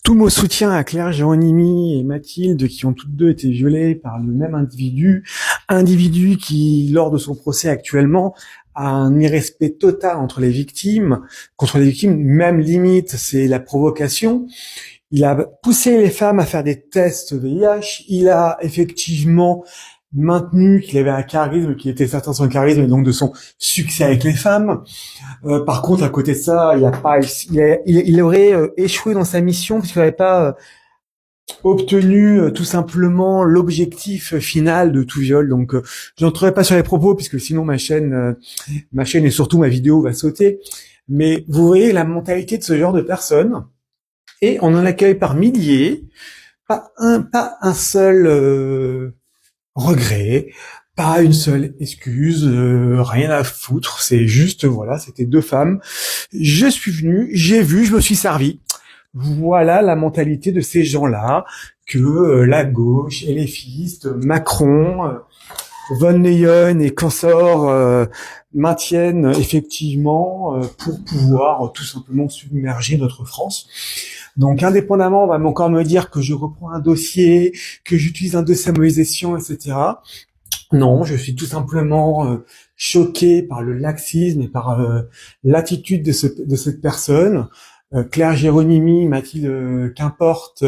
Tout mon soutien à Claire Géronimi et Mathilde, qui ont toutes deux été violées par le même individu qui, lors de son procès actuellement, a un irrespect total contre les victimes, même limite, c'est la provocation. Il a poussé les femmes à faire des tests VIH. Il a effectivement maintenu qu'il avait un charisme, qu'il était certain de son charisme et donc de son succès avec les femmes. Par contre, à côté de ça, il aurait échoué dans sa mission puisqu'il n'avait pas obtenu tout simplement l'objectif final de tout viol. Donc, je n'entrerai pas sur les propos puisque sinon ma chaîne et surtout ma vidéo va sauter. Mais vous voyez la mentalité de ce genre de personnes et on en accueille par milliers. Pas un seul regret, pas une seule excuse, rien à foutre. C'est juste, voilà, c'était deux femmes. Je suis venu, j'ai vu, je me suis servi. Voilà la mentalité de ces gens-là que la gauche, et les fistes, Macron, von Leyen et consorts maintiennent effectivement pour pouvoir tout simplement submerger notre France. Donc, indépendamment, on va encore me dire que je reprends un dossier, que j'utilise un dossier à mauvaise escient, etc. Non, je suis tout simplement choqué par le laxisme et par l'attitude de cette personne. Claire Géronimi, Mathilde, qu'importe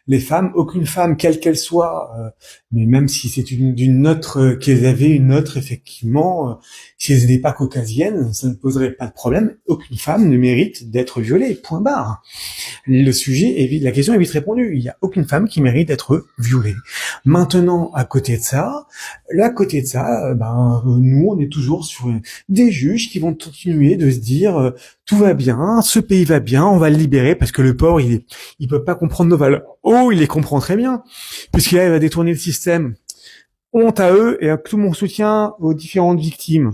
les femmes, aucune femme, quelle qu'elle soit, mais même si c'est d'une autre, qu'elles avaient une autre, effectivement, si elles n'étaient pas caucasiennes, ça ne poserait pas de problème. Aucune femme ne mérite d'être violée, point barre. La question est vite répondue. Il n'y a aucune femme qui mérite d'être violée. Maintenant, à côté de ça, nous, on est toujours sur des juges qui vont continuer de se dire tout va bien, ce pays va bien, on va le libérer parce que le pauvre, il peut pas comprendre nos valeurs. Oh, il les comprend très bien, puisqu'il va détourner le système. Honte à eux et à tout mon soutien aux différentes victimes.